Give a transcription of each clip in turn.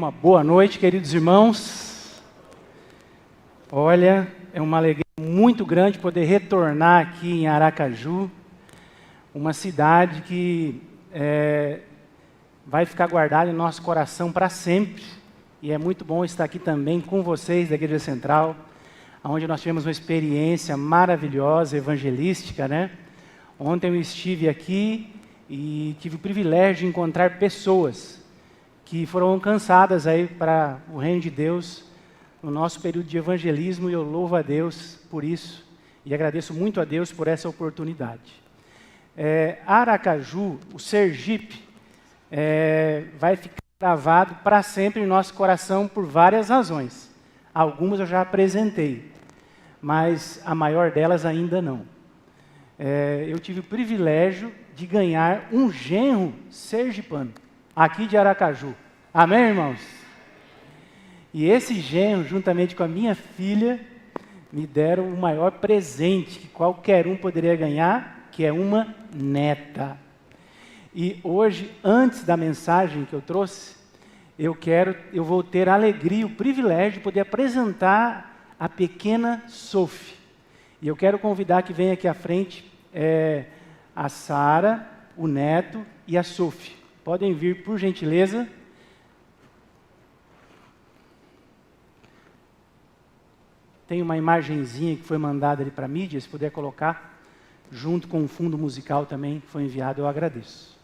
Uma boa noite, queridos irmãos. Olha, é uma alegria muito grande poder retornar aqui em Aracaju, uma cidade que vai ficar guardada em nosso coração para sempre. E é muito bom estar aqui também com vocês da Igreja Central, onde nós tivemos uma experiência maravilhosa, evangelística, né? Ontem eu estive aqui e tive o privilégio de encontrar pessoas que foram alcançadas aí para o reino de Deus no nosso período de evangelismo, e eu louvo a Deus por isso e agradeço muito a Deus por essa oportunidade. Aracaju, o Sergipe, vai ficar gravado para sempre em nosso coração por várias razões. Algumas eu já apresentei, mas a maior delas ainda não. Eu tive o privilégio de ganhar um genro sergipano, aqui de Aracaju. Amém, irmãos? E esse genro, juntamente com a minha filha, me deram o maior presente que qualquer um poderia ganhar, que é uma neta. E hoje, antes da mensagem que eu trouxe, eu vou ter a alegria, o privilégio de poder apresentar a pequena Sophie. E eu quero convidar que venha aqui à frente a Sara, o neto e a Sophie. Podem vir, por gentileza. Tem uma imagenzinha que foi mandada ali para a mídia, se puder colocar, junto com o fundo musical também que foi enviado, eu agradeço.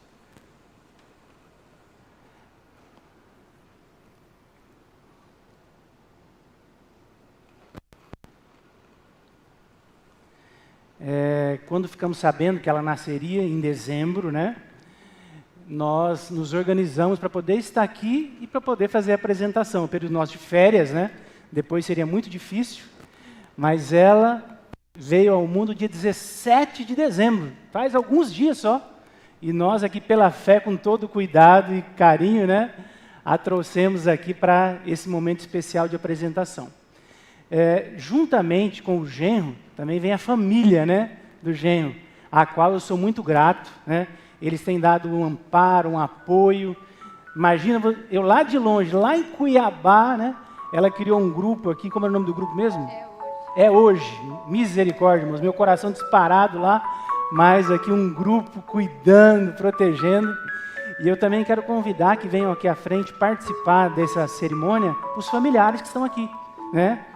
Quando ficamos sabendo que ela nasceria em dezembro, né? Nós nos organizamos para poder estar aqui e para poder fazer a apresentação. O período nosso de férias, né? Depois seria muito difícil, mas ela veio ao mundo dia 17 de dezembro, faz alguns dias só, e nós aqui pela fé, com todo cuidado e carinho, né? A trouxemos aqui para esse momento especial de apresentação. Juntamente com o genro, também vem a família, né? Do genro, a qual eu sou muito grato, né? Eles têm dado um amparo, um apoio. Imagina, eu lá de longe, lá em Cuiabá, né? Ela criou um grupo aqui, como é o nome do grupo mesmo? É hoje. Misericórdia, irmãos, meu coração disparado lá, mas aqui um grupo cuidando, protegendo. E eu também quero convidar que venham aqui à frente participar dessa cerimônia os familiares que estão aqui, né?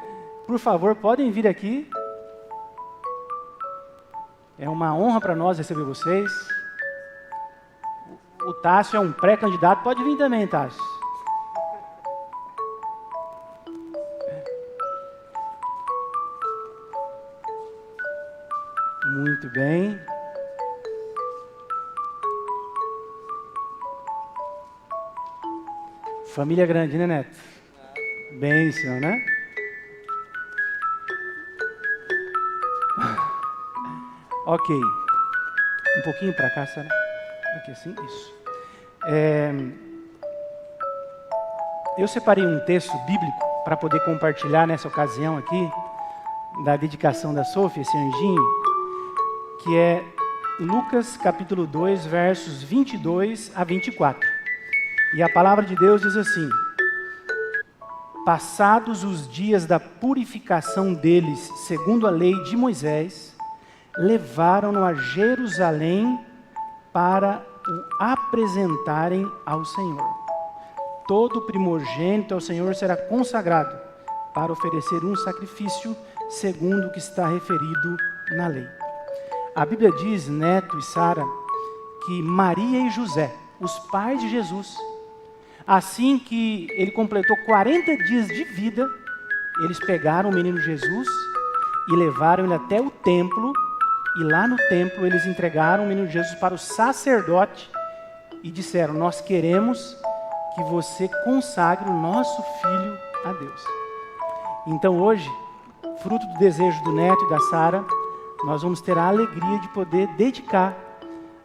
Por favor, podem vir aqui. É uma honra para nós receber vocês. O Tássio é um pré-candidato, pode vir também, Tássio. Muito bem. Família grande, né, Neto? Bênção, né? Ok. Um pouquinho para cá, Sara. Aqui assim, isso. Eu separei um texto bíblico para poder compartilhar nessa ocasião aqui, da dedicação da Sophie, esse anjinho, que é Lucas capítulo 2, versos 22 a 24. E a palavra de Deus diz assim: passados os dias da purificação deles, segundo a lei de Moisés, levaram-no a Jerusalém para o apresentarem ao Senhor. Todo primogênito ao Senhor será consagrado para oferecer um sacrifício segundo o que está referido na lei. A Bíblia diz, Neto e Sara, que Maria e José, os pais de Jesus, assim que ele completou 40 dias de vida, eles pegaram o menino Jesus e levaram ele até o templo. E lá no templo eles entregaram o menino Jesus para o sacerdote e disseram: nós queremos que você consagre o nosso filho a Deus. Então hoje, fruto do desejo do Neto e da Sara, nós vamos ter a alegria de poder dedicar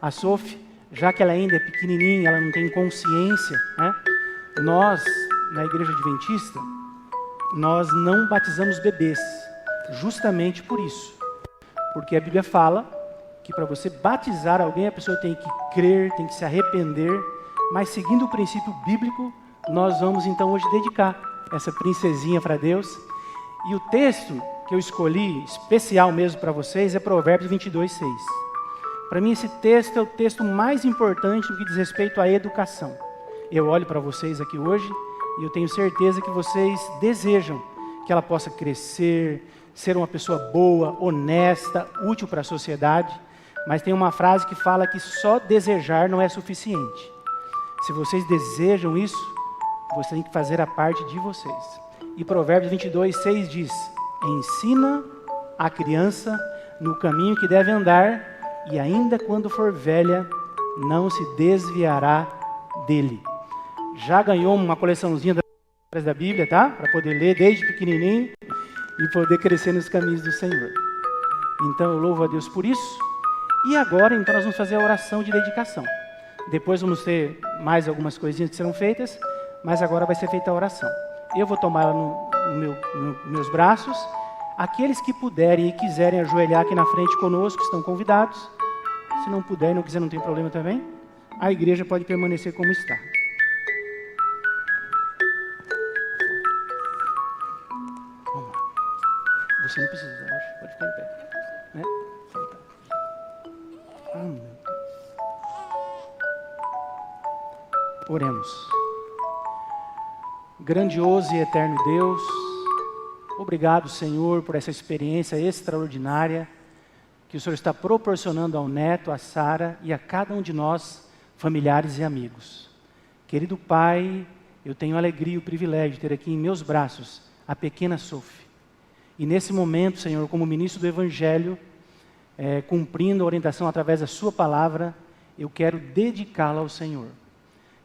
a Sophie, já que ela ainda é pequenininha, ela não tem consciência, né? Nós, na Igreja Adventista, nós não batizamos bebês, justamente por isso. Porque a Bíblia fala que para você batizar alguém, a pessoa tem que crer, tem que se arrepender, mas seguindo o princípio bíblico, nós vamos então hoje dedicar essa princesinha para Deus. E o texto que eu escolhi, especial mesmo para vocês, é Provérbios 22:6. Para mim esse texto é o texto mais importante no que diz respeito à educação. Eu olho para vocês aqui hoje e eu tenho certeza que vocês desejam que ela possa crescer, ser uma pessoa boa, honesta, útil para a sociedade. Mas tem uma frase que fala que só desejar não é suficiente. Se vocês desejam isso, você tem que fazer a parte de vocês. E Provérbios 22:6 diz: ensina a criança no caminho que deve andar, e ainda quando for velha, não se desviará dele. Já ganhou uma coleçãozinha da Bíblia, tá? Para poder ler desde pequenininho e poder crescer nos caminhos do Senhor. Então eu louvo a Deus por isso. E agora, então, nós vamos fazer a oração de dedicação. Depois vamos ter mais algumas coisinhas que serão feitas, mas agora vai ser feita a oração. Eu vou tomar ela nos meus braços. Aqueles que puderem e quiserem ajoelhar aqui na frente conosco estão convidados. Se não puder e não quiser, não tem problema também. A igreja pode permanecer como está. Vamos lá. Você não precisa, pode ficar em pé. Né? Amém. Oremos. Grandioso e eterno Deus, obrigado, Senhor, por essa experiência extraordinária que o Senhor está proporcionando ao neto, a Sara e a cada um de nós, familiares e amigos. Querido Pai, eu tenho a alegria e o privilégio de ter aqui em meus braços a pequena Sophie. E nesse momento, Senhor, como ministro do Evangelho, cumprindo a orientação através da sua palavra, eu quero dedicá-la ao Senhor.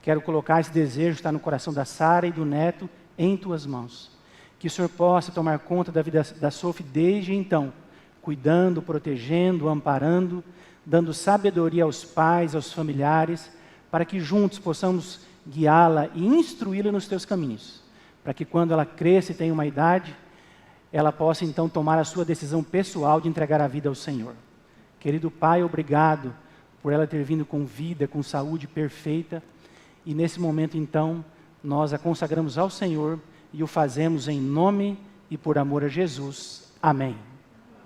Quero colocar esse desejo que está no coração da Sara e do neto em tuas mãos. Que o Senhor possa tomar conta da vida da Sophie desde então, cuidando, protegendo, amparando, dando sabedoria aos pais, aos familiares, para que juntos possamos guiá-la e instruí-la nos teus caminhos, para que quando ela cresça e tenha uma idade, ela possa então tomar a sua decisão pessoal de entregar a vida ao Senhor. Querido Pai, obrigado por ela ter vindo com vida, com saúde perfeita, e nesse momento então, nós a consagramos ao Senhor e o fazemos em nome e por amor a Jesus. Amém.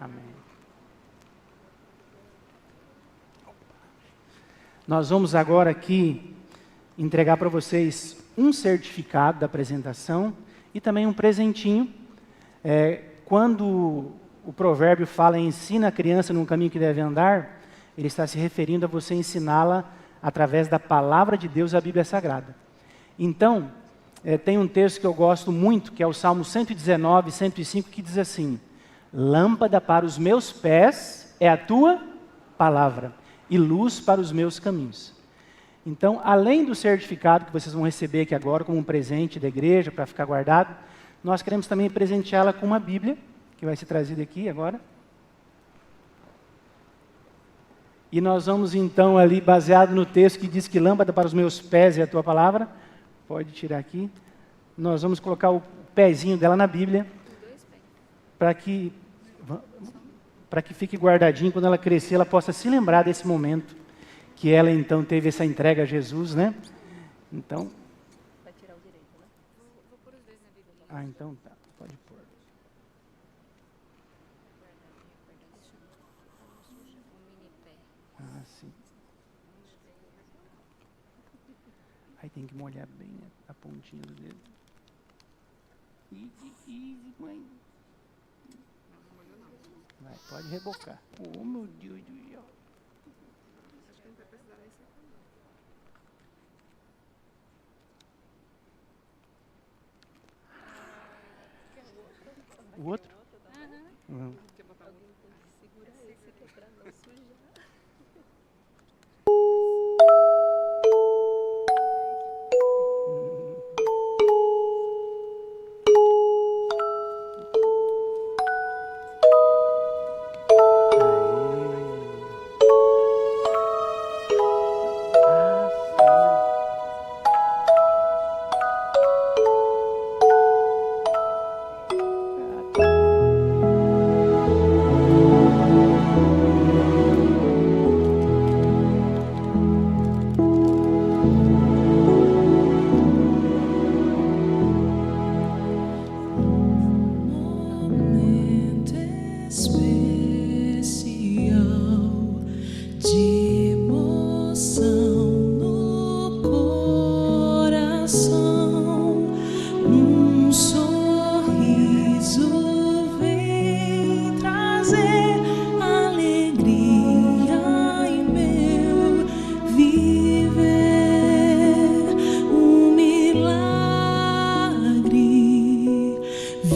Amém. Nós vamos agora aqui entregar para vocês um certificado da apresentação e também um presentinho. Quando o provérbio fala em ensina a criança no caminho que deve andar, ele está se referindo a você ensiná-la através da palavra de Deus, a Bíblia Sagrada. Então, tem um texto que eu gosto muito, que é o Salmo 119, 105, que diz assim: lâmpada para os meus pés é a tua palavra, e luz para os meus caminhos. Então, além do certificado que vocês vão receber aqui agora, como um presente da igreja, para ficar guardado, nós queremos também presenteá-la com uma Bíblia, que vai ser trazida aqui agora. E nós vamos então ali, baseado no texto que diz que lâmpada para os meus pés é a tua palavra, pode tirar aqui, nós vamos colocar o pezinho dela na Bíblia, para que fique guardadinho, quando ela crescer, ela possa se lembrar desse momento, que ela então teve essa entrega a Jesus, né? Então... Vai tirar o direito, né? Vou pôr os dois na Bíblia. Ah, então tá, pode pôr. Ah, sim. Aí tem que molhar bem, né, a pontinha do dedo. Easy, mãe. Vai, pode rebocar. Oh, meu Deus do céu. Acho que não vai precisar nem ser. O outro? Uhum. Quer botar alguém tem que segurar esse aqui pra não sujar.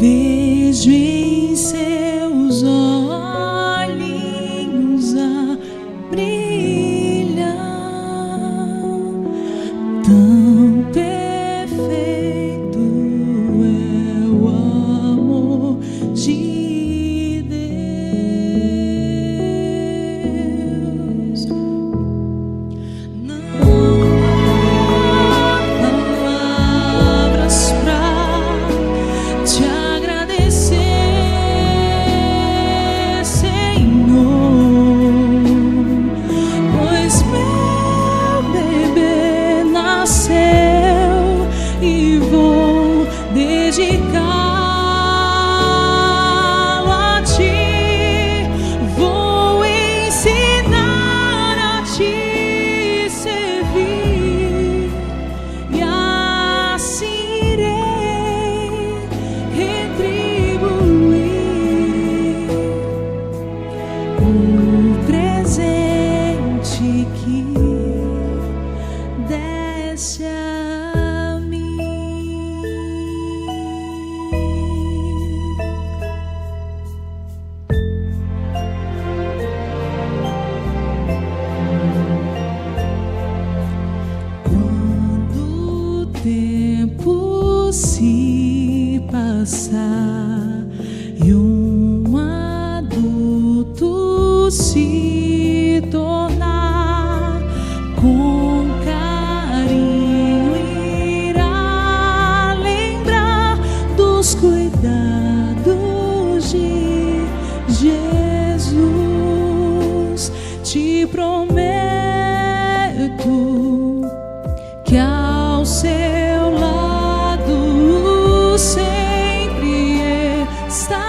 Vejo em seus olhinhos a brilhar, tão perfeito é o amor de Deus. Não há palavras pra te agradecer, Senhor, pois meu bebê nasceu e vou dedicá-lo a ti, vou ensinar a te servir e assim irei retribuir o presente que deste a mim. Quando o tempo se passar e um adulto se tornar, com carinho irá lembrar dos cuidados de Jesus. Te prometo que ao seu lado sempre estarei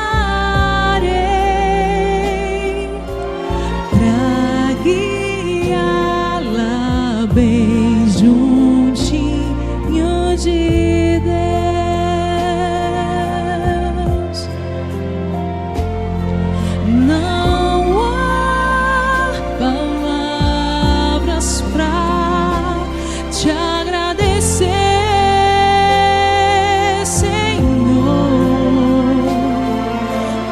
pra guiá-la bem juntinho de Deus. Não há palavras pra te agradecer, Senhor,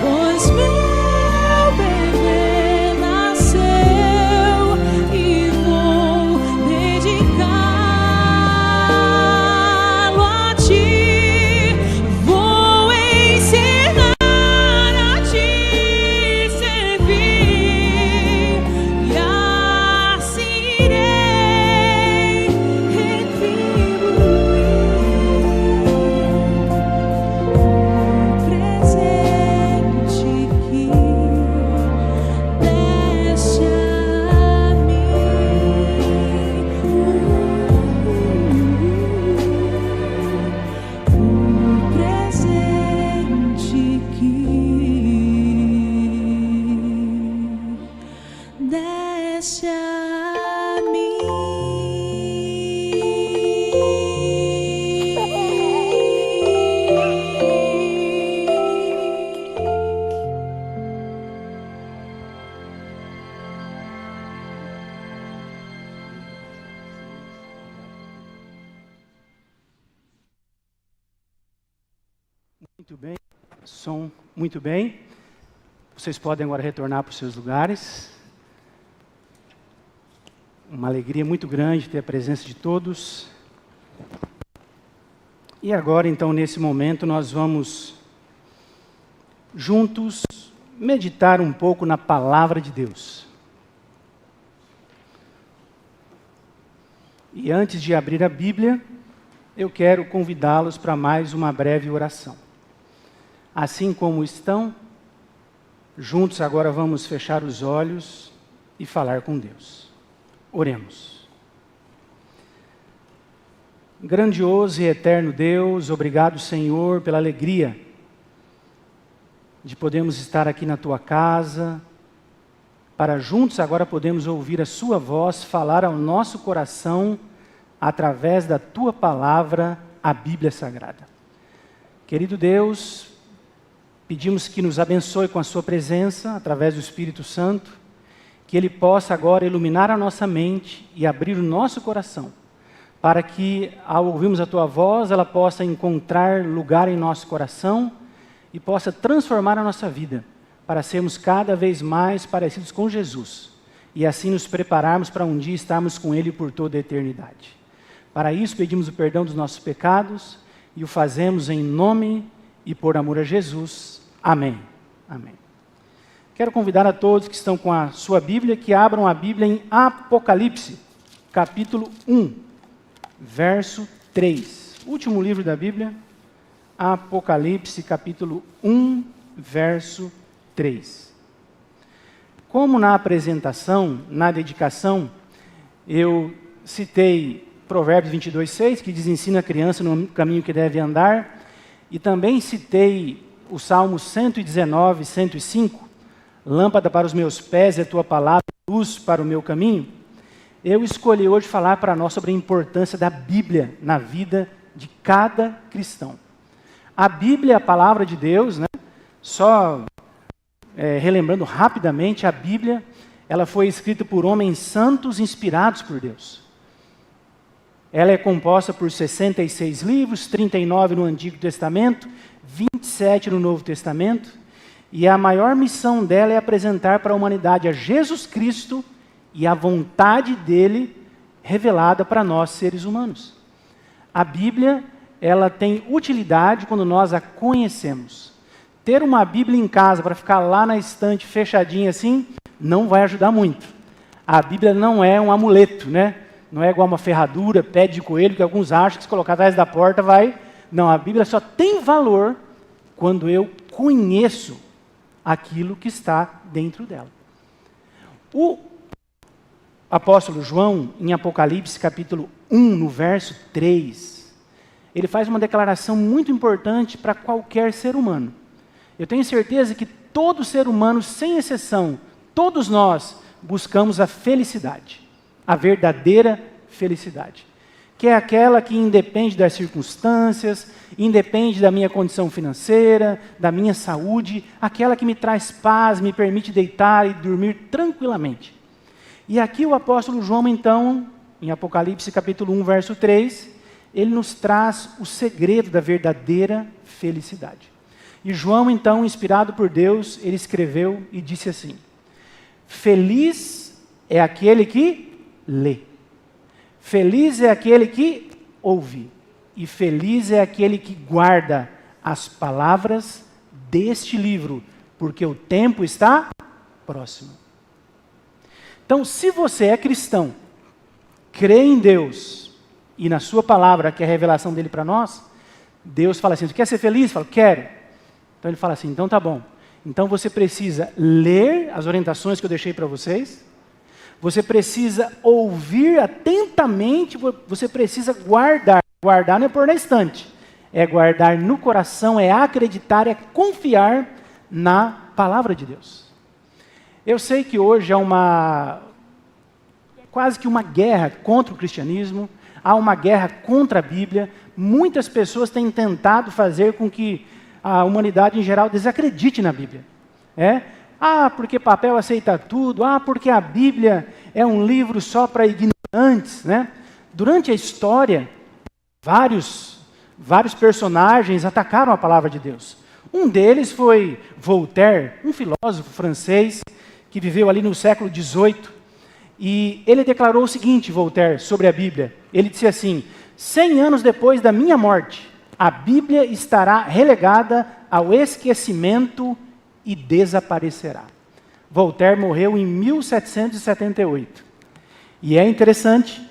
pois meu bebê nasceu e vou dedicá-lo a ti, vou ensinar a te servir e assim irei retribuir o presente que deste a mim, o presente que deste a Muito bem, som muito bem. Vocês podem agora retornar para os seus lugares. Uma alegria muito grande ter a presença de todos. E agora, então, nesse momento, nós vamos juntos meditar um pouco na palavra de Deus. E antes de abrir a Bíblia, eu quero convidá-los para mais uma breve oração. Assim como estão, juntos agora vamos fechar os olhos e falar com Deus. Oremos. Grandioso e eterno Deus, obrigado, Senhor, pela alegria de podermos estar aqui na Tua casa, para juntos agora podermos ouvir a Sua voz falar ao nosso coração através da Tua palavra, a Bíblia Sagrada. Querido Deus, pedimos que nos abençoe com a Sua presença, através do Espírito Santo, que Ele possa agora iluminar a nossa mente e abrir o nosso coração, para que, ao ouvirmos a Tua voz, ela possa encontrar lugar em nosso coração e possa transformar a nossa vida para sermos cada vez mais parecidos com Jesus e assim nos prepararmos para um dia estarmos com Ele por toda a eternidade. Para isso pedimos o perdão dos nossos pecados e o fazemos em nome e por amor a Jesus. Amém. Amém. Quero convidar a todos que estão com a sua Bíblia que abram a Bíblia em Apocalipse, capítulo 1, verso 3. Último livro da Bíblia, Apocalipse, capítulo 1, verso 3. Como na apresentação, na dedicação, eu citei Provérbios 22, 6, que diz: ensina a criança no caminho que deve andar, e também citei o Salmo 119, 105, lâmpada para os meus pés é a tua palavra, luz para o meu caminho. Eu escolhi hoje falar para nós sobre a importância da Bíblia na vida de cada cristão. A Bíblia é a palavra de Deus, né? Só relembrando rapidamente, a Bíblia ela foi escrita por homens santos inspirados por Deus. Ela é composta por 66 livros, 39 no Antigo Testamento, 27 no Novo Testamento, e a maior missão dela é apresentar para a humanidade a Jesus Cristo e a vontade dele revelada para nós, seres humanos. A Bíblia, ela tem utilidade quando nós a conhecemos. Ter uma Bíblia em casa para ficar lá na estante fechadinha assim, não vai ajudar muito. A Bíblia não é um amuleto, né? Não é igual uma ferradura, pé de coelho, que alguns acham que se colocar atrás da porta vai... Não, a Bíblia só tem valor quando eu conheço aquilo que está dentro dela. O apóstolo João, em Apocalipse, capítulo 1, no verso 3, ele faz uma declaração muito importante para qualquer ser humano. Eu tenho certeza que todo ser humano, sem exceção, todos nós buscamos a felicidade, a verdadeira felicidade, que é aquela que independe das circunstâncias, independe da minha condição financeira, da minha saúde, aquela que me traz paz, me permite deitar e dormir tranquilamente. E aqui o apóstolo João, então, em Apocalipse capítulo 1, verso 3, ele nos traz o segredo da verdadeira felicidade. E João, então, inspirado por Deus, ele escreveu e disse assim: feliz é aquele que lê, feliz é aquele que ouve, e feliz é aquele que guarda as palavras deste livro, porque o tempo está próximo. Então, se você é cristão, crê em Deus e na sua palavra, que é a revelação dele para nós, Deus fala assim: você quer ser feliz? Fala, quero. Então ele fala assim, então tá bom. Então você precisa ler as orientações que eu deixei para vocês, você precisa ouvir atentamente, você precisa guardar. Guardar não é pôr na estante, é guardar no coração, é acreditar, é confiar na palavra de Deus. Eu sei que hoje há quase que uma guerra contra o cristianismo, há uma guerra contra a Bíblia. Muitas pessoas têm tentado fazer com que a humanidade em geral desacredite na Bíblia. Porque papel aceita tudo, porque a Bíblia é um livro só para ignorantes, né? Durante a história, vários personagens atacaram a palavra de Deus. Um deles foi Voltaire, um filósofo francês que viveu ali no século XVIII, e ele declarou o seguinte, Voltaire, sobre a Bíblia. Ele disse assim: 100 anos depois da minha morte, a Bíblia estará relegada ao esquecimento e desaparecerá. Voltaire morreu em 1778. E é interessante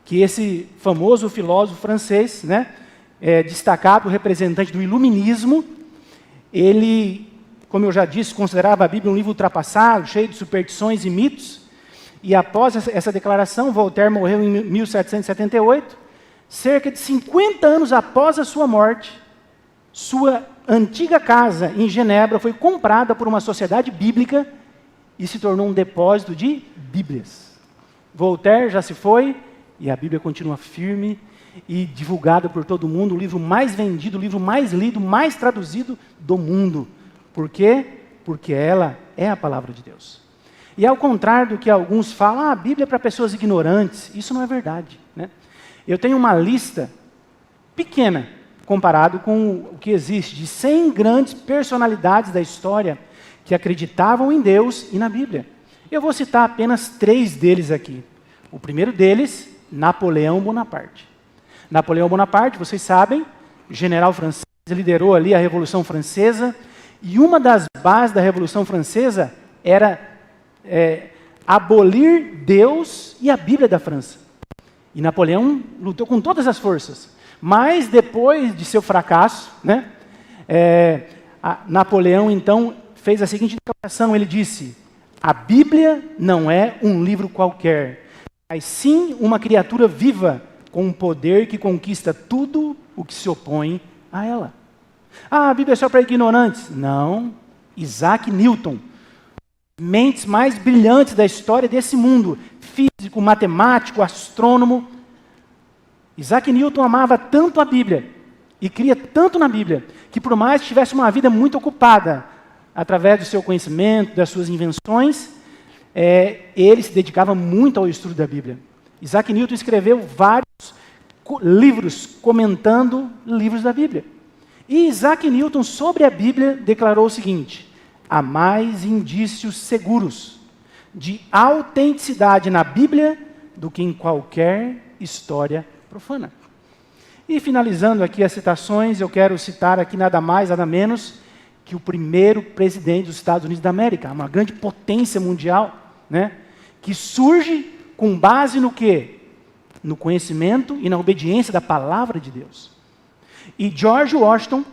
que esse famoso filósofo francês, né, destacado representante do iluminismo, ele, como eu já disse, considerava a Bíblia um livro ultrapassado, cheio de superstições e mitos. E após essa declaração, Voltaire morreu em 1778. Cerca de 50 anos após a sua morte, sua antiga casa em Genebra foi comprada por uma sociedade bíblica e se tornou um depósito de Bíblias. Voltaire já se foi e a Bíblia continua firme e divulgada por todo mundo, o livro mais vendido, o livro mais lido, mais traduzido do mundo. Por quê? Porque ela é a palavra de Deus. E ao contrário do que alguns falam, a Bíblia é para pessoas ignorantes, isso não é verdade, né? Eu tenho uma lista pequena comparado com o que existe de 100 grandes personalidades da história que acreditavam em Deus e na Bíblia. Eu vou citar apenas 3 deles aqui. O primeiro deles, Napoleão Bonaparte. Napoleão Bonaparte, vocês sabem, general francês, liderou ali a Revolução Francesa, e uma das bases da Revolução Francesa era abolir Deus e a Bíblia da França. E Napoleão lutou com todas as forças. Mas depois de seu fracasso, né, Napoleão então fez a seguinte declaração, ele disse: a Bíblia não é um livro qualquer, mas sim uma criatura viva, com um poder que conquista tudo o que se opõe a ela. Ah, a Bíblia é só para ignorantes? Não. Isaac Newton, mentes mais brilhantes da história desse mundo, físico, matemático, astrônomo. Isaac Newton amava tanto a Bíblia e cria tanto na Bíblia, que por mais que tivesse uma vida muito ocupada, através do seu conhecimento, das suas invenções, ele se dedicava muito ao estudo da Bíblia. Isaac Newton escreveu vários livros comentando livros da Bíblia. E Isaac Newton, sobre a Bíblia, declarou o seguinte: há mais indícios seguros de autenticidade na Bíblia do que em qualquer história profana. E finalizando aqui as citações, eu quero citar aqui nada mais, nada menos que o primeiro presidente dos Estados Unidos da América, uma grande potência mundial, né, que surge com base no quê? No conhecimento e na obediência da palavra de Deus. E George Washington,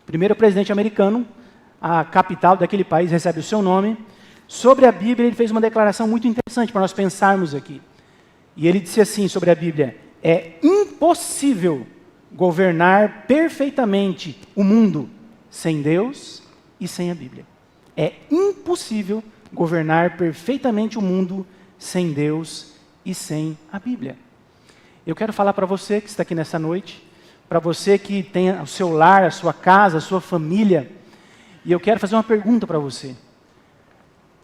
primeiro presidente americano, a capital daquele país recebe o seu nome, sobre a Bíblia ele fez uma declaração muito interessante para nós pensarmos aqui. E ele disse assim sobre a Bíblia: é impossível governar perfeitamente o mundo sem Deus e sem a Bíblia. É impossível governar perfeitamente o mundo sem Deus e sem a Bíblia. Eu quero falar para você que está aqui nessa noite, para você que tem o seu lar, a sua casa, a sua família, e eu quero fazer uma pergunta para você.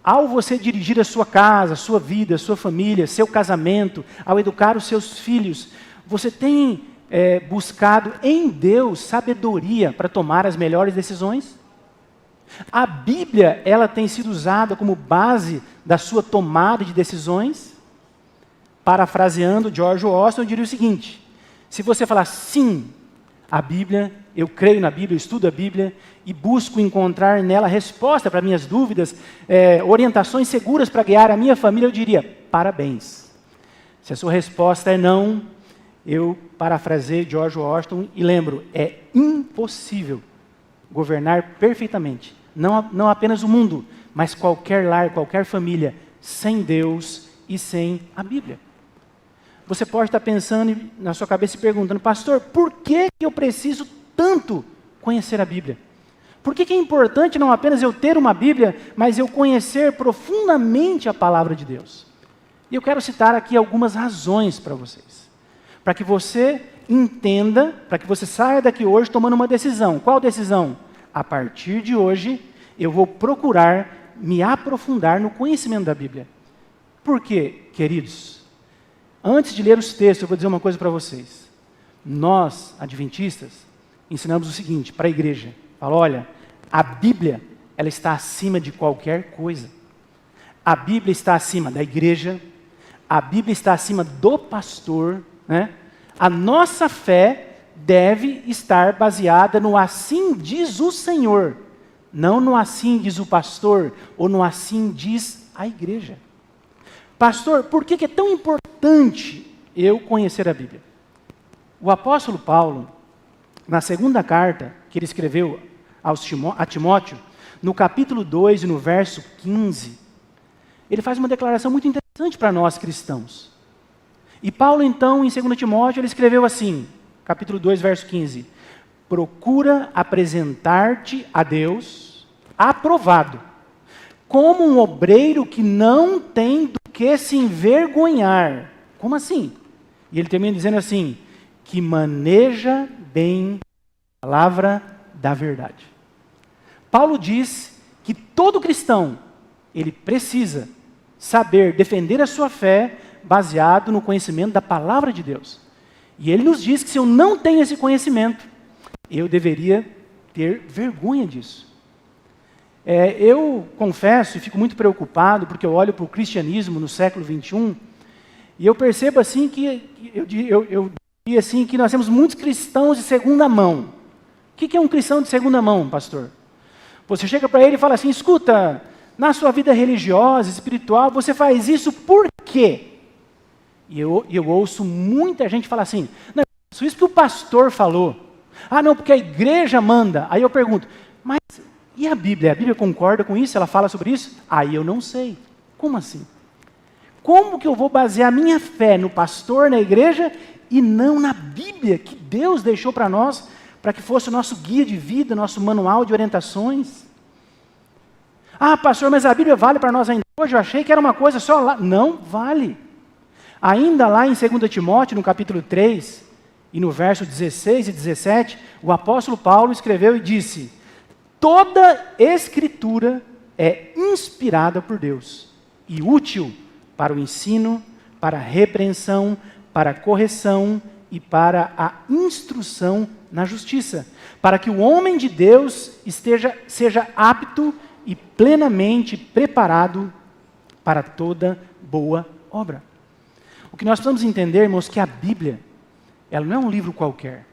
Ao você dirigir a sua casa, a sua vida, a sua família, seu casamento, ao educar os seus filhos, você tem buscado em Deus sabedoria para tomar as melhores decisões? A Bíblia, ela tem sido usada como base da sua tomada de decisões? Parafraseando George Washington, eu diria o seguinte: se você falar sim, a Bíblia, eu creio na Bíblia, eu estudo a Bíblia e busco encontrar nela resposta para minhas dúvidas, orientações seguras para guiar a minha família, eu diria, parabéns. Se a sua resposta é não, eu parafraseio George Washington e lembro, é impossível governar perfeitamente, não apenas o mundo, mas qualquer lar, qualquer família, sem Deus e sem a Bíblia. Você pode estar pensando na sua cabeça e perguntando: pastor, por que eu preciso tanto conhecer a Bíblia? Por que é importante não apenas eu ter uma Bíblia, mas eu conhecer profundamente a palavra de Deus? E eu quero citar aqui algumas razões para vocês, para que você entenda, para que você saia daqui hoje tomando uma decisão. Qual decisão? A partir de hoje, eu vou procurar me aprofundar no conhecimento da Bíblia. Por quê, queridos? Antes de ler os textos, eu vou dizer uma coisa para vocês. Nós, adventistas, ensinamos o seguinte para a igreja. Fala, olha, a Bíblia, ela está acima de qualquer coisa. A Bíblia está acima da igreja, a Bíblia está acima do pastor, né? A nossa fé deve estar baseada no assim diz o Senhor, não no assim diz o pastor, ou no assim diz a igreja. Pastor, por que é tão importante eu conhecer a Bíblia? O apóstolo Paulo, na segunda carta que ele escreveu a Timóteo, no capítulo 2 e no verso 15, ele faz uma declaração muito interessante para nós cristãos. E Paulo, então, em 2 Timóteo, ele escreveu assim, capítulo 2, verso 15: procura apresentar-te a Deus aprovado, como um obreiro que não tem do que se envergonhar. Como assim? E ele termina dizendo assim: que maneja bem a palavra da verdade. Paulo diz que todo cristão, ele precisa saber defender a sua fé baseado no conhecimento da palavra de Deus. E ele nos diz que se eu não tenho esse conhecimento, eu deveria ter vergonha disso. Eu confesso e fico muito preocupado, porque eu olho para o cristianismo no século XXI, e eu percebo assim eu diria assim que nós temos muitos cristãos de segunda mão. O que é um cristão de segunda mão, pastor? Você chega para ele e fala assim, escuta, na sua vida religiosa, espiritual, você faz isso por quê? E eu ouço muita gente falar assim, não, isso que o pastor falou. Ah, não, porque a igreja manda. Aí eu pergunto, mas e a Bíblia? A Bíblia concorda com isso? Ela fala sobre isso? Aí eu não sei. Como assim? Como que eu vou basear minha fé no pastor, na igreja, e não na Bíblia que Deus deixou para nós, para que fosse o nosso guia de vida, nosso manual de orientações? Ah, pastor, mas a Bíblia vale para nós ainda hoje? Eu achei que era uma coisa só lá. Não vale. Ainda lá em 2 Timóteo, no capítulo 3, e no verso 16 e 17, o apóstolo Paulo escreveu e disse, toda escritura é inspirada por Deus e útil para o ensino, para a repreensão, para a correção e para a instrução na justiça, para que o homem de Deus seja apto e plenamente preparado para toda boa obra. O que nós precisamos entender, irmãos, que a Bíblia, ela não é um livro qualquer.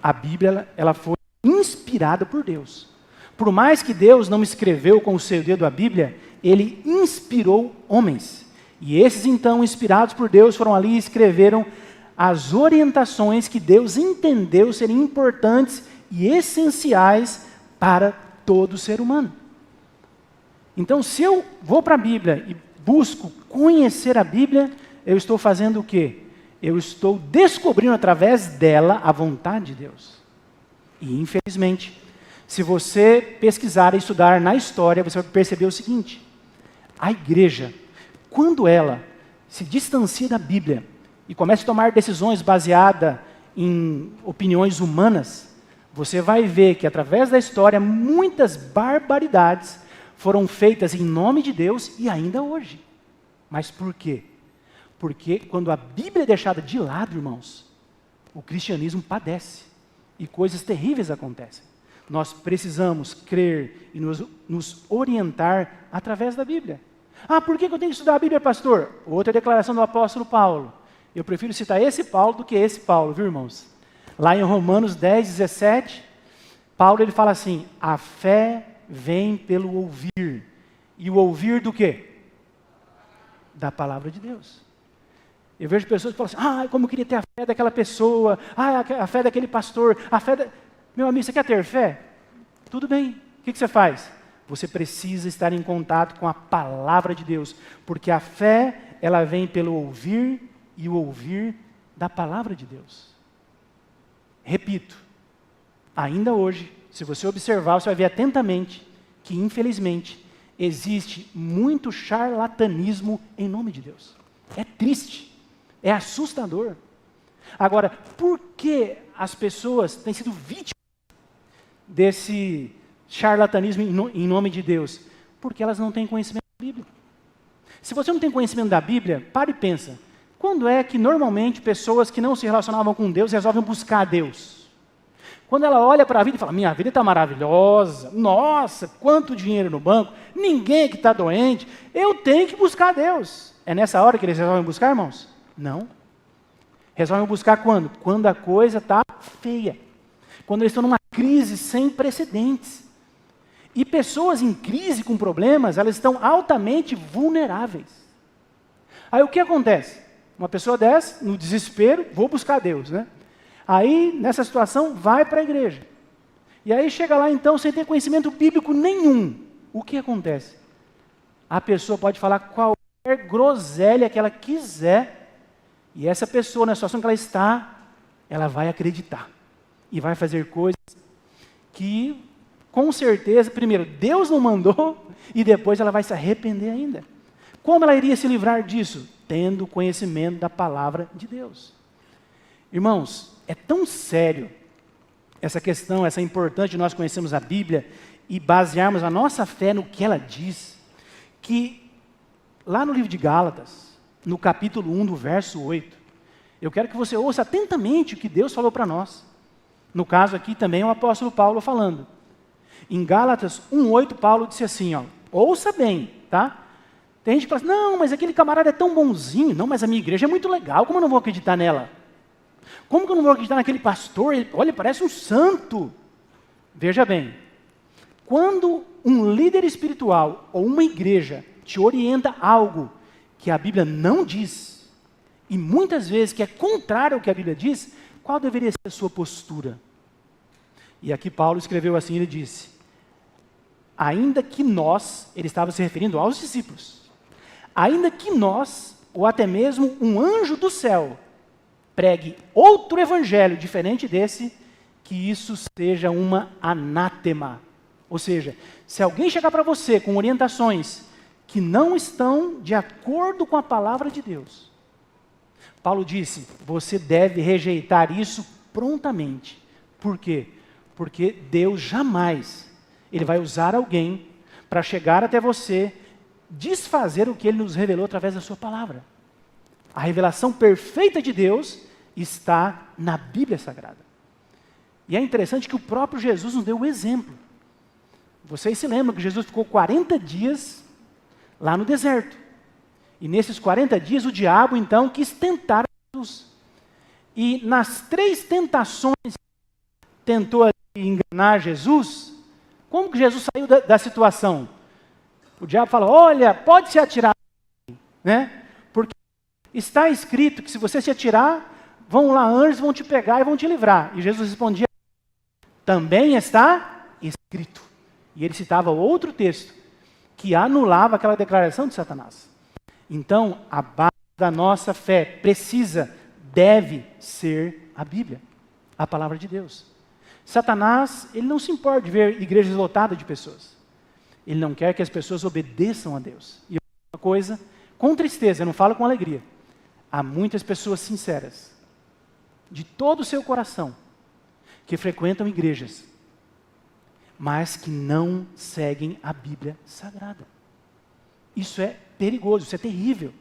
A Bíblia, ela foi inspirada por Deus. Por mais que Deus não escreveu com o seu dedo a Bíblia, Ele inspirou homens. E esses, então, inspirados por Deus, foram ali e escreveram as orientações que Deus entendeu serem importantes e essenciais para todo ser humano. Então, se eu vou para a Bíblia e busco conhecer a Bíblia, eu estou fazendo o quê? Eu estou descobrindo através dela a vontade de Deus. E, infelizmente, se você pesquisar e estudar na história, você vai perceber o seguinte, a igreja, quando ela se distancia da Bíblia e começa a tomar decisões baseadas em opiniões humanas, você vai ver que através da história muitas barbaridades foram feitas em nome de Deus e ainda hoje. Mas por quê? Porque quando a Bíblia é deixada de lado, irmãos, o cristianismo padece e coisas terríveis acontecem. Nós precisamos crer e nos orientar através da Bíblia. Ah, por que eu tenho que estudar a Bíblia, pastor? Outra declaração do apóstolo Paulo. Eu prefiro citar esse Paulo do que esse Paulo, viu, irmãos? Lá em Romanos 10, 17, Paulo ele fala assim, a fé vem pelo ouvir. E o ouvir do quê? Da palavra de Deus. Eu vejo pessoas que falam assim, como eu queria ter a fé daquela pessoa, a fé daquele pastor, a fé da... Meu amigo, você quer ter fé? Tudo bem. O que você faz? Você precisa estar em contato com a palavra de Deus, porque a fé, ela vem pelo ouvir e o ouvir da palavra de Deus. Repito, ainda hoje, se você observar, você vai ver atentamente que, infelizmente, existe muito charlatanismo em nome de Deus. É triste, é assustador. Agora, por que as pessoas têm sido vítimas desse charlatanismo em nome de Deus? Porque elas não têm conhecimento da Bíblia. Se você não tem conhecimento da Bíblia, pare e pensa. Quando é que normalmente pessoas que não se relacionavam com Deus resolvem buscar a Deus? Quando ela olha para a vida e fala, minha vida está maravilhosa, nossa, quanto dinheiro no banco, ninguém que está doente, eu tenho que buscar a Deus. É nessa hora que eles resolvem buscar, irmãos? Não. Resolvem buscar quando? Quando a coisa está feia. Quando eles estão numa crise sem precedentes. E pessoas em crise com problemas, elas estão altamente vulneráveis. Aí o que acontece? Uma pessoa dessa, no desespero, vou buscar Deus, né? Aí, nessa situação, vai para a igreja. E aí chega lá então, sem ter conhecimento bíblico nenhum. O que acontece? A pessoa pode falar qualquer groselha que ela quiser, e essa pessoa, na situação que ela está, ela vai acreditar. E vai fazer coisas que, com certeza, primeiro, Deus não mandou, e depois ela vai se arrepender ainda. Como ela iria se livrar disso? Tendo conhecimento da palavra de Deus. Irmãos, é tão sério essa questão, essa importante de nós conhecermos a Bíblia e basearmos a nossa fé no que ela diz, que lá no livro de Gálatas, no capítulo 1, do verso 8, Eu quero que você ouça atentamente o que Deus falou para nós. No caso aqui também é o apóstolo Paulo falando. Em Gálatas 1:8, Paulo disse assim, ó, ouça bem, tá? Tem gente que fala assim, não, mas aquele camarada é tão bonzinho. Não, mas a minha igreja é muito legal, como eu não vou acreditar nela? Como que eu não vou acreditar naquele pastor? Olha, parece um santo. Veja bem, quando um líder espiritual ou uma igreja te orienta algo que a Bíblia não diz, e muitas vezes que é contrário ao que a Bíblia diz, qual deveria ser a sua postura? E aqui Paulo escreveu assim, ele disse, ainda que nós, ele estava se referindo aos discípulos, ainda que nós, ou até mesmo um anjo do céu, pregue outro evangelho diferente desse, que isso seja uma anátema. Ou seja, se alguém chegar para você com orientações que não estão de acordo com a palavra de Deus, Paulo disse, você deve rejeitar isso prontamente. Por quê? Porque Deus jamais, Ele vai usar alguém para chegar até você, desfazer o que Ele nos revelou através da sua palavra. A revelação perfeita de Deus está na Bíblia Sagrada. E é interessante que o próprio Jesus nos deu o exemplo. Vocês se lembram que Jesus ficou 40 dias lá no deserto. E nesses 40 dias o diabo então quis tentar Jesus. E nas 3 tentações tentou enganar Jesus, como que Jesus saiu da situação? O diabo fala, olha, pode se atirar, né? Porque está escrito que se você se atirar, vão lá anjos, vão te pegar e vão te livrar. E Jesus respondia, também está escrito. E ele citava outro texto que anulava aquela declaração de Satanás. Então, a base da nossa fé deve ser a Bíblia, a palavra de Deus. Satanás, ele não se importa de ver igrejas lotadas de pessoas. Ele não quer que as pessoas obedeçam a Deus. E uma coisa, com tristeza, eu não falo com alegria, há muitas pessoas sinceras, de todo o seu coração, que frequentam igrejas, mas que não seguem a Bíblia Sagrada. Isso é perigoso, isso é terrível.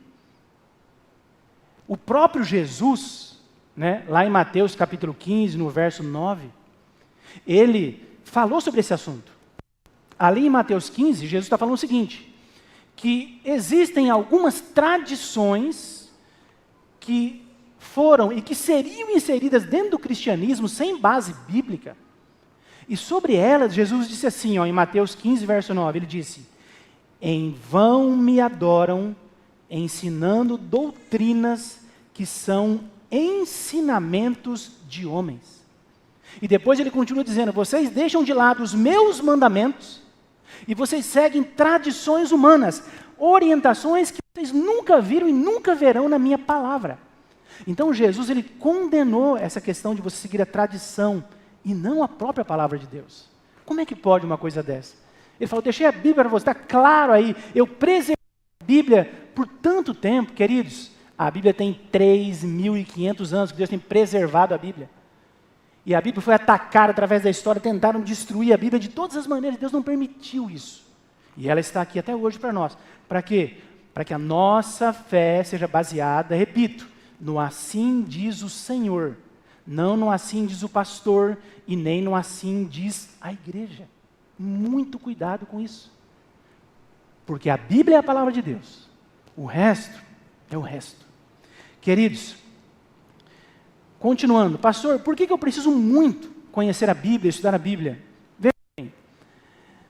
O próprio Jesus, né, lá em Mateus capítulo 15, no verso 9, ele falou sobre esse assunto. Ali em Mateus 15, Jesus está falando o seguinte, que existem algumas tradições que foram e que seriam inseridas dentro do cristianismo sem base bíblica. E sobre elas, Jesus disse assim, ó, em Mateus 15, verso 9, ele disse, em vão me adoram, ensinando doutrinas que são ensinamentos de homens. E depois ele continua dizendo, vocês deixam de lado os meus mandamentos e vocês seguem tradições humanas, orientações que vocês nunca viram e nunca verão na minha palavra. Então Jesus, ele condenou essa questão de você seguir a tradição e não a própria palavra de Deus. Como é que pode uma coisa dessa? Ele falou, deixei a Bíblia para você, está claro aí, eu preservei a Bíblia por tanto tempo, queridos. A Bíblia tem 3.500 anos que Deus tem preservado a Bíblia. E a Bíblia foi atacada através da história, tentaram destruir a Bíblia de todas as maneiras, Deus não permitiu isso. E ela está aqui até hoje para nós. Para quê? Para que a nossa fé seja baseada, repito, no assim diz o Senhor, não no assim diz o pastor e nem no assim diz a igreja. Muito cuidado com isso. Porque a Bíblia é a palavra de Deus. O resto é o resto. Queridos, continuando, pastor, por que eu preciso muito conhecer a Bíblia, estudar a Bíblia? Veja bem,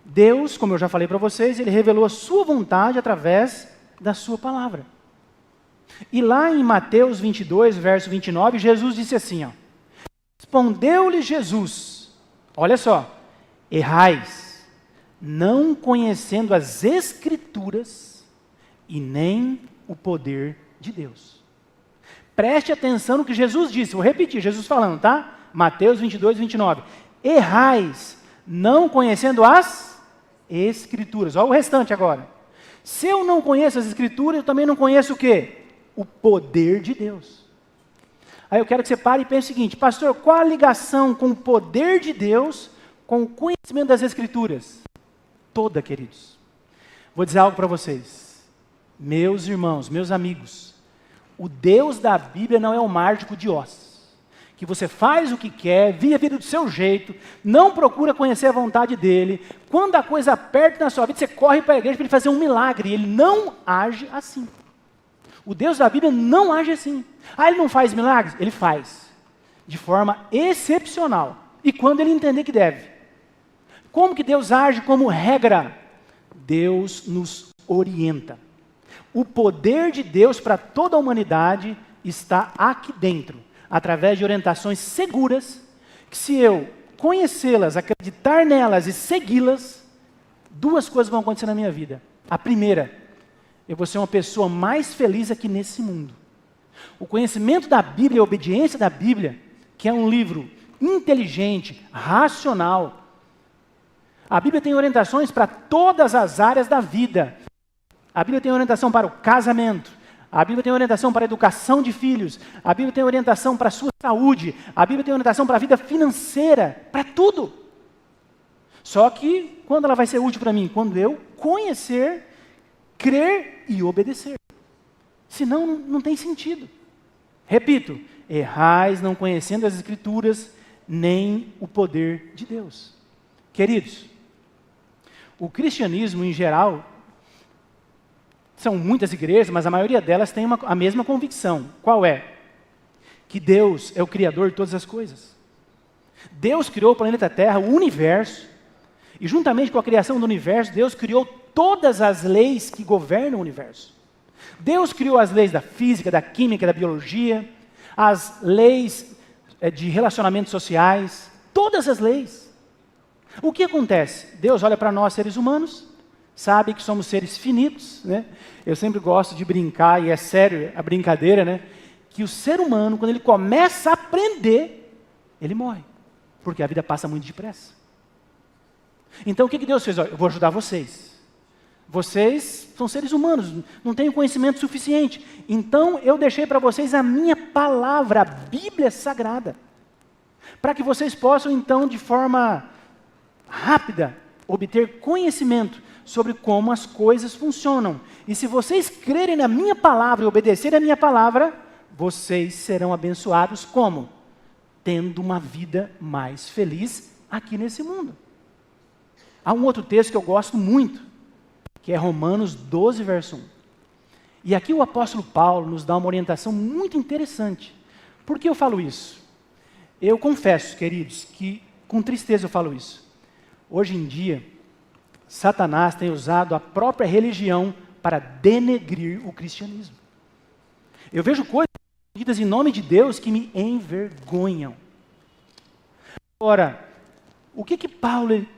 Deus, como eu já falei para vocês, Ele revelou a sua vontade através da sua palavra. E lá em Mateus 22, verso 29, Jesus disse assim, ó, respondeu-lhe Jesus, olha só, errais, não conhecendo as Escrituras e nem o poder de Deus. Preste atenção no que Jesus disse, vou repetir, Jesus falando, tá? Mateus 22, 29. Errais, não conhecendo as Escrituras. Olha o restante agora. Se eu não conheço as Escrituras, eu também não conheço o quê? O poder de Deus. Aí eu quero que você pare e pense o seguinte, pastor, qual a ligação com o poder de Deus, com o conhecimento das Escrituras? Toda, queridos. Vou dizer algo para vocês. Meus irmãos, meus amigos, O Deus da Bíblia não é o mágico de Oz, que você faz o que quer, vive a vida do seu jeito, não procura conhecer a vontade dele. Quando a coisa aperta na sua vida, você corre para a igreja para ele fazer um milagre. Ele não age assim. O Deus da Bíblia não age assim. Ele não faz milagres? Ele faz, de forma excepcional. E quando ele entender que deve. Como que Deus age como regra? Deus nos orienta. O poder de Deus para toda a humanidade está aqui dentro, através de orientações seguras, que se eu conhecê-las, acreditar nelas e segui-las, duas coisas vão acontecer na minha vida. A primeira, eu vou ser uma pessoa mais feliz aqui nesse mundo. O conhecimento da Bíblia, a obediência da Bíblia, que é um livro inteligente, racional. A Bíblia tem orientações para todas as áreas da vida. A Bíblia tem orientação para o casamento. A Bíblia tem orientação para a educação de filhos. A Bíblia tem orientação para a sua saúde. A Bíblia tem orientação para a vida financeira, para tudo. Só que, quando ela vai ser útil para mim? Quando eu conhecer, crer e obedecer. Senão, não tem sentido. Repito, errais não conhecendo as Escrituras, nem o poder de Deus. Queridos, o cristianismo em geral, são muitas igrejas, mas a maioria delas tem a mesma convicção. Qual é? Que Deus é o Criador de todas as coisas. Deus criou o planeta Terra, o universo, e juntamente com a criação do universo, Deus criou todas as leis que governam o universo. Deus criou as leis da física, da química, da biologia, as leis de relacionamentos sociais, todas as leis. O que acontece? Deus olha para nós, seres humanos, sabe que somos seres finitos, né? Eu sempre gosto de brincar, e é sério a brincadeira, né? Que o ser humano, quando ele começa a aprender, ele morre, porque a vida passa muito depressa. Então o que Deus fez? Eu vou ajudar vocês. Vocês são seres humanos, não têm conhecimento suficiente. Então eu deixei para vocês a minha palavra, a Bíblia Sagrada, para que vocês possam então, de forma rápida, obter conhecimento sobre como as coisas funcionam. E se vocês crerem na minha palavra e obedecerem a minha palavra, vocês serão abençoados como? Tendo uma vida mais feliz aqui nesse mundo. Há um outro texto que eu gosto muito, que é Romanos 12, verso 1. E aqui o apóstolo Paulo nos dá uma orientação muito interessante. Por que eu falo isso? Eu confesso, queridos, que com tristeza eu falo isso. Hoje em dia, Satanás tem usado a própria religião para denegrir o cristianismo. Eu vejo coisas ditas em nome de Deus que me envergonham. Agora,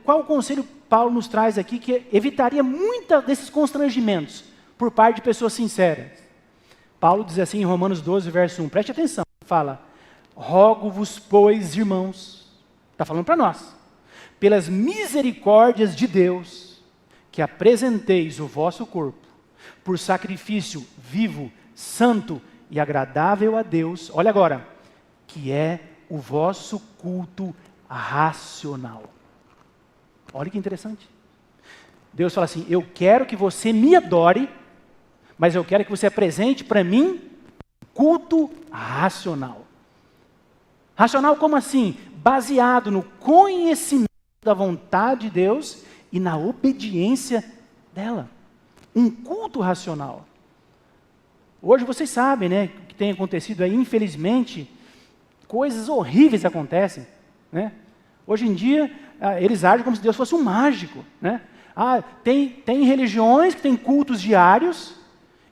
qual o conselho Paulo nos traz aqui que evitaria muitos desses constrangimentos por parte de pessoas sinceras? Paulo diz assim em Romanos 12, verso 1, preste atenção, fala: rogo-vos, pois, irmãos, está falando para nós, pelas misericórdias de Deus, que apresenteis o vosso corpo por sacrifício vivo, santo e agradável a Deus, olha agora, que é o vosso culto racional. Olha que interessante. Deus fala assim: eu quero que você me adore, mas eu quero que você apresente para mim culto racional. Racional como assim? Baseado no conhecimento da vontade de Deus e na obediência dela. Um culto racional. Hoje vocês sabem, né, o que tem acontecido aí, infelizmente, coisas horríveis acontecem, né? Hoje em dia, eles agem como se Deus fosse um mágico, né? Tem religiões que têm cultos diários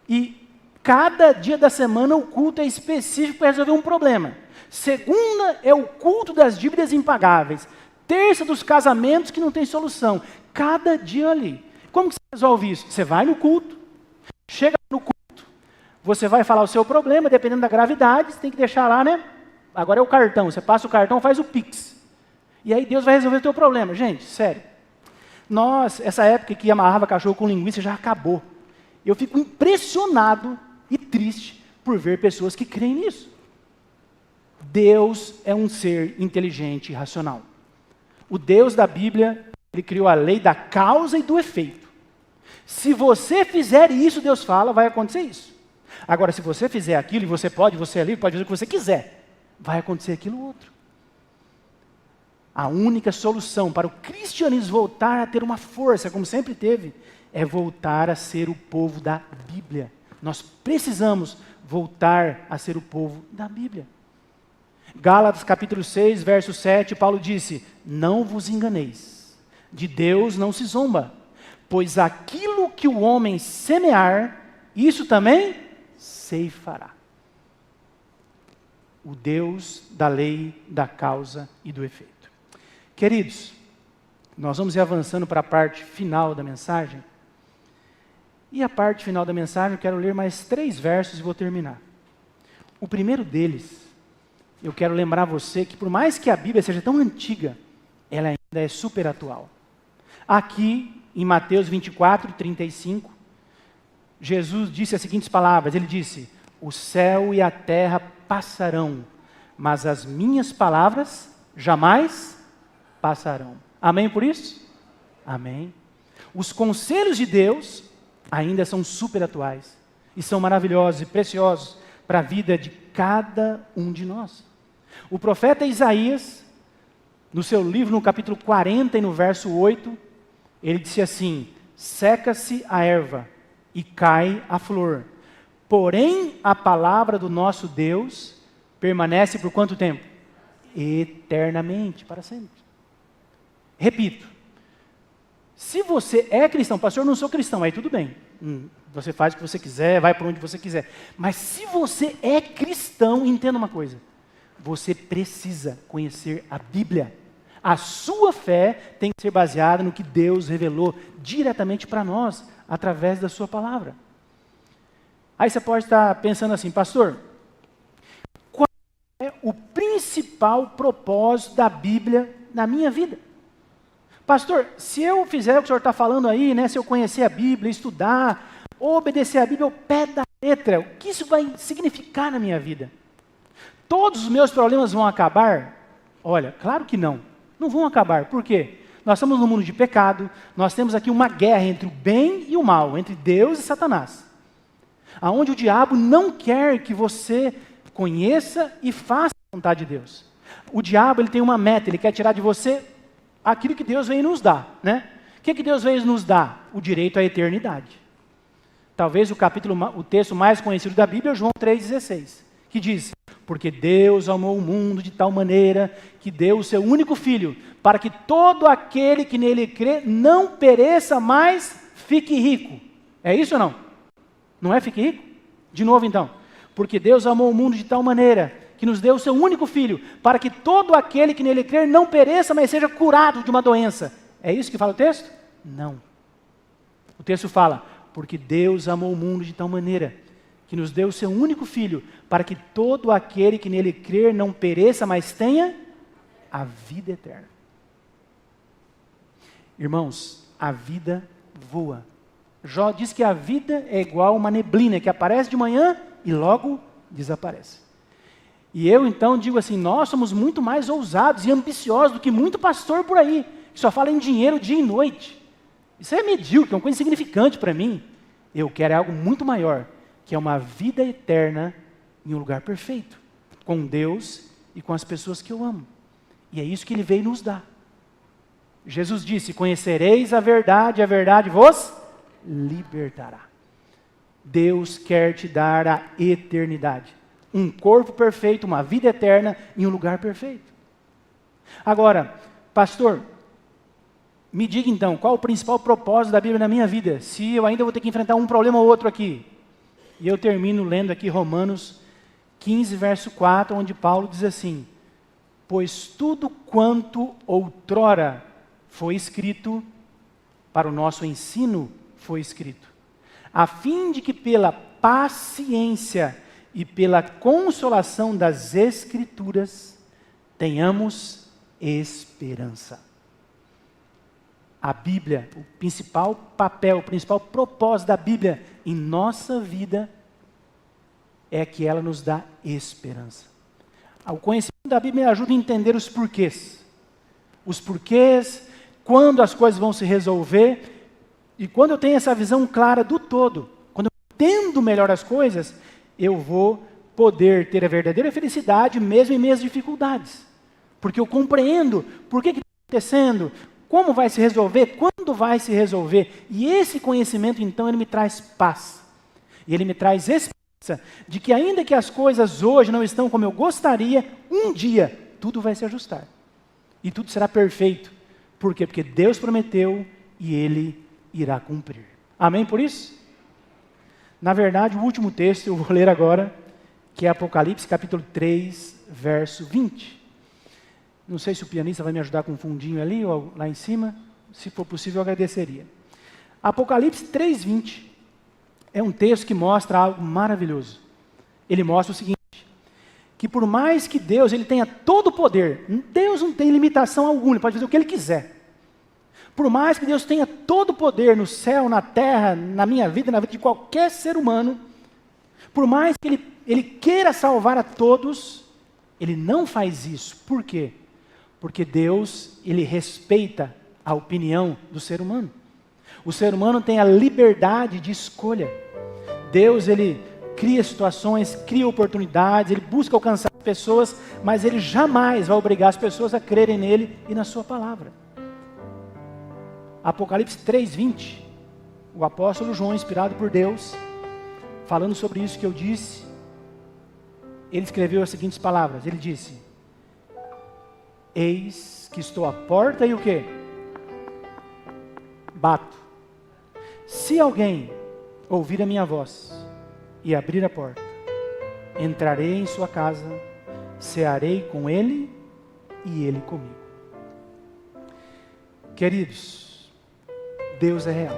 e cada dia da semana o culto é específico para resolver um problema. Segunda é o culto das dívidas impagáveis. Terça dos casamentos que não tem solução. Cada dia ali. Como que você resolve isso? Você vai no culto, chega no culto, você vai falar o seu problema, dependendo da gravidade, você tem que deixar lá, né? Agora é o cartão, você passa o cartão, faz o Pix. E aí Deus vai resolver o teu problema. Gente, sério. Essa época que amarrava cachorro com linguiça já acabou. Eu fico impressionado e triste por ver pessoas que creem nisso. Deus é um ser inteligente e racional. O Deus da Bíblia, Ele criou a lei da causa e do efeito. Se você fizer isso, Deus fala, vai acontecer isso. Agora, se você fizer aquilo, e você pode, você é livre, pode fazer o que você quiser, vai acontecer aquilo outro. A única solução para o cristianismo voltar a ter uma força, como sempre teve, é voltar a ser o povo da Bíblia. Nós precisamos voltar a ser o povo da Bíblia. Gálatas capítulo 6, verso 7, Paulo disse: não vos enganeis, de Deus não se zomba, pois aquilo que o homem semear, isso também ceifará. O Deus da lei, da causa e do efeito. Queridos, nós vamos ir avançando para a parte final da mensagem. E a parte final da mensagem, eu quero ler mais 3 versos e vou terminar. O primeiro deles, eu quero lembrar você que por mais que a Bíblia seja tão antiga, ela ainda é super atual. Aqui, em Mateus 24, 35, Jesus disse as seguintes palavras, ele disse: o céu e a terra passarão, mas as minhas palavras jamais passarão. Amém por isso? Amém. Os conselhos de Deus ainda são super atuais e são maravilhosos e preciosos para a vida de cada um de nós. O profeta Isaías, no seu livro, no capítulo 40 e no verso 8, ele disse assim: seca-se a erva e cai a flor, porém a palavra do nosso Deus permanece por quanto tempo? Eternamente, para sempre. Repito, se você é cristão, pastor, eu não sou cristão, aí tudo bem. Você faz o que você quiser, vai para onde você quiser. Mas se você é cristão, entenda uma coisa. Você precisa conhecer a Bíblia. A sua fé tem que ser baseada no que Deus revelou diretamente para nós, através da sua palavra. Aí você pode estar pensando assim: pastor, qual é o principal propósito da Bíblia na minha vida? Pastor, se eu fizer o que o senhor está falando aí, né, se eu conhecer a Bíblia, estudar, obedecer a Bíblia ao pé da letra, o que isso vai significar na minha vida? Todos os meus problemas vão acabar? Olha, claro que não. Não vão acabar. Por quê? Nós estamos num mundo de pecado, nós temos aqui uma guerra entre o bem e o mal, entre Deus e Satanás. Aonde o diabo não quer que você conheça e faça a vontade de Deus. O diabo, ele tem uma meta, ele quer tirar de você aquilo que Deus veio nos dar, né? O que Deus veio nos dar? O direito à eternidade. Talvez o texto mais conhecido da Bíblia é João 3,16, que diz: porque Deus amou o mundo de tal maneira que deu o seu único Filho, para que todo aquele que nele crê não pereça, mas fique rico. É isso ou não? Não é fique rico? De novo então. Porque Deus amou o mundo de tal maneira que nos deu o seu único Filho, para que todo aquele que nele crer não pereça, mas seja curado de uma doença. É isso que fala o texto? Não. O texto fala: porque Deus amou o mundo de tal maneira que nos deu o seu único Filho, para que todo aquele que nele crer não pereça, mas tenha a vida eterna. Irmãos, a vida voa. Jó diz que a vida é igual a uma neblina que aparece de manhã e logo desaparece. E eu então digo assim: nós somos muito mais ousados e ambiciosos do que muito pastor por aí, que só fala em dinheiro dia e noite. Isso é medíocre, é uma coisa insignificante para mim. Eu quero algo muito maior, que é uma vida eterna em um lugar perfeito, com Deus e com as pessoas que eu amo. E é isso que Ele veio nos dar. Jesus disse: conhecereis a verdade vos libertará. Deus quer te dar a eternidade. Um corpo perfeito, uma vida eterna em um lugar perfeito. Agora, pastor, me diga então, qual o principal propósito da Bíblia na minha vida? Se eu ainda vou ter que enfrentar um problema ou outro aqui. E eu termino lendo aqui Romanos 15, verso 4, onde Paulo diz assim: pois tudo quanto outrora foi escrito, para o nosso ensino foi escrito, a fim de que pela paciência e pela consolação das Escrituras tenhamos esperança. A Bíblia, o principal papel, o principal propósito da Bíblia em nossa vida é que ela nos dá esperança. O conhecimento da Bíblia me ajuda a entender os porquês. Os porquês, quando as coisas vão se resolver, e quando eu tenho essa visão clara do todo, quando eu entendo melhor as coisas, eu vou poder ter a verdadeira felicidade mesmo em meias dificuldades. Porque eu compreendo por que está acontecendo, como vai se resolver, quando vai se resolver. E esse conhecimento, então, ele me traz paz. E ele me traz esperança de que ainda que as coisas hoje não estão como eu gostaria, um dia tudo vai se ajustar. E tudo será perfeito. Por quê? Porque Deus prometeu e Ele irá cumprir. Amém por isso? Na verdade, o último texto eu vou ler agora, que é Apocalipse capítulo 3, verso 20. Não sei se o pianista vai me ajudar com um fundinho ali ou lá em cima. Se for possível, eu agradeceria. Apocalipse 3, 20 é um texto que mostra algo maravilhoso. Ele mostra o seguinte, que por mais que Deus ele tenha todo o poder, Deus não tem limitação alguma, ele pode fazer o que Ele quiser. Por mais que Deus tenha todo o poder no céu, na terra, na minha vida, na vida de qualquer ser humano, por mais que Ele queira salvar a todos, Ele não faz isso. Por quê? Porque Deus, Ele respeita a opinião do ser humano. O ser humano tem a liberdade de escolha. Deus, Ele cria situações, cria oportunidades, Ele busca alcançar pessoas, mas Ele jamais vai obrigar as pessoas a crerem nele e na sua palavra. Apocalipse 3:20, o apóstolo João, inspirado por Deus, falando sobre isso que eu disse, ele escreveu as seguintes palavras, ele disse, eis que estou à porta e o quê? Bato. Se alguém ouvir a minha voz e abrir a porta, entrarei em sua casa, cearei com ele e ele comigo. Queridos, Deus é real.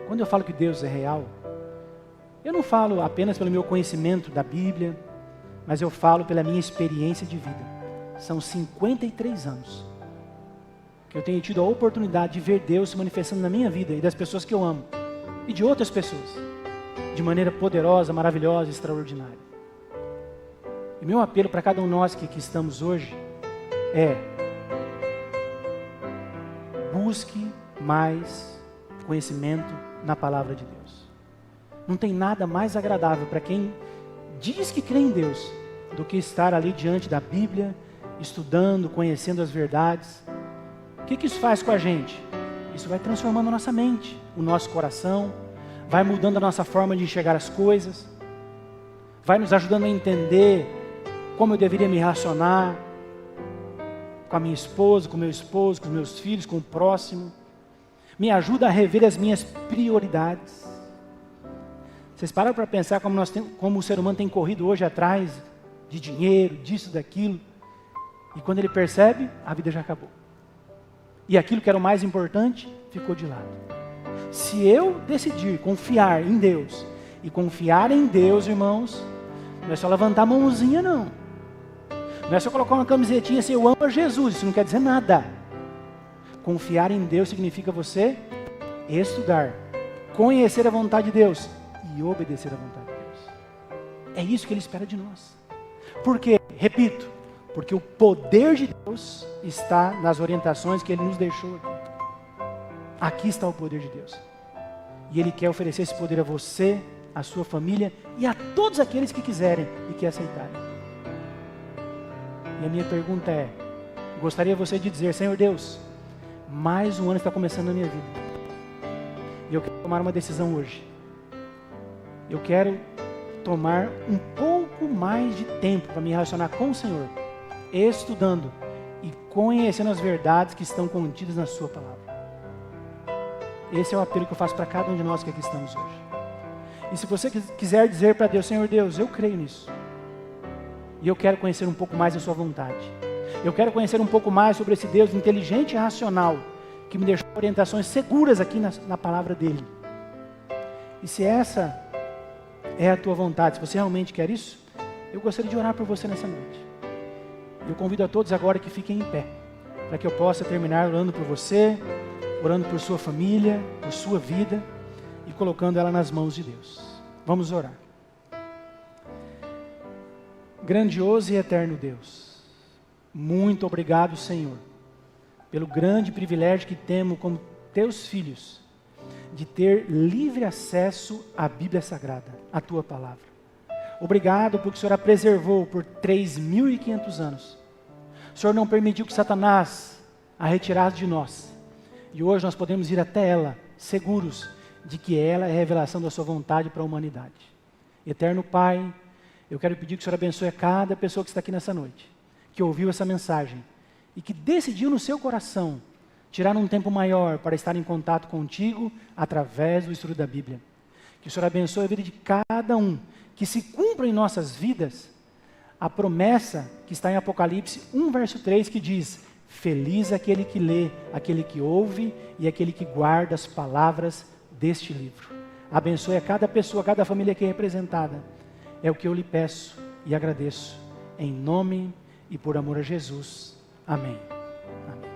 Quando eu falo que Deus é real, eu não falo apenas pelo meu conhecimento da Bíblia, mas eu falo pela minha experiência de vida. São 53 anos que eu tenho tido a oportunidade de ver Deus se manifestando na minha vida e das pessoas que eu amo e de outras pessoas, de maneira poderosa, maravilhosa, extraordinária. E meu apelo para cada um de nós que aqui estamos hoje é: busque mais conhecimento na palavra de Deus. Não tem nada mais agradável para quem diz que crê em Deus do que estar ali diante da Bíblia, estudando, conhecendo as verdades. O que isso faz com a gente? Isso vai transformando a nossa mente, o nosso coração, vai mudando a nossa forma de enxergar as coisas, vai nos ajudando a entender como eu deveria me relacionar com a minha esposa, com o meu esposo, com os meus filhos, com o próximo. Me ajuda a rever as minhas prioridades. Vocês pararam para pensar como o ser humano tem corrido hoje atrás de dinheiro, disso, daquilo, e quando ele percebe, a vida já acabou. E aquilo que era o mais importante, ficou de lado. Se eu decidir confiar em Deus, e confiar em Deus, irmãos, não é só levantar a mãozinha, não. Não é só colocar uma camisetinha assim, eu amo a Jesus, isso não quer dizer nada. Confiar em Deus significa você estudar, conhecer a vontade de Deus e obedecer à vontade de Deus. É isso que Ele espera de nós. Por quê? Repito, porque o poder de Deus está nas orientações que Ele nos deixou aqui. Aqui está o poder de Deus. E Ele quer oferecer esse poder a você, a sua família e a todos aqueles que quiserem e que aceitarem. E a minha pergunta é, gostaria você de dizer, Senhor Deus, mais um ano está começando na minha vida. E eu quero tomar uma decisão hoje. Eu quero tomar um pouco mais de tempo para me relacionar com o Senhor, estudando e conhecendo as verdades que estão contidas na sua palavra. Esse é o apelo que eu faço para cada um de nós que aqui estamos hoje. E se você quiser dizer para Deus, Senhor Deus, eu creio nisso. E eu quero conhecer um pouco mais da sua vontade. Eu quero conhecer um pouco mais sobre esse Deus inteligente e racional, que me deixou orientações seguras aqui na palavra dEle. E se essa é a tua vontade, se você realmente quer isso, eu gostaria de orar por você nessa noite. Eu convido a todos agora que fiquem em pé, para que eu possa terminar orando por você, orando por sua família, por sua vida, e colocando ela nas mãos de Deus. Vamos orar. Grandioso e eterno Deus, muito obrigado, Senhor, pelo grande privilégio que temos como teus filhos, de ter livre acesso à Bíblia Sagrada, à Tua Palavra. Obrigado porque o Senhor a preservou por 3.500 anos. O Senhor não permitiu que Satanás a retirasse de nós. E hoje nós podemos ir até ela, seguros de que ela é a revelação da Sua vontade para a humanidade. Eterno Pai, eu quero pedir que o Senhor abençoe a cada pessoa que está aqui nessa noite, que ouviu essa mensagem e que decidiu no seu coração tirar um tempo maior para estar em contato contigo através do estudo da Bíblia. Que o Senhor abençoe a vida de cada um, que se cumpra em nossas vidas a promessa que está em Apocalipse 1, verso 3, que diz: feliz aquele que lê, aquele que ouve e aquele que guarda as palavras deste livro. Abençoe a cada pessoa, a cada família aqui representada. É o que eu lhe peço e agradeço, em nome e por amor a Jesus. Amém. Amém.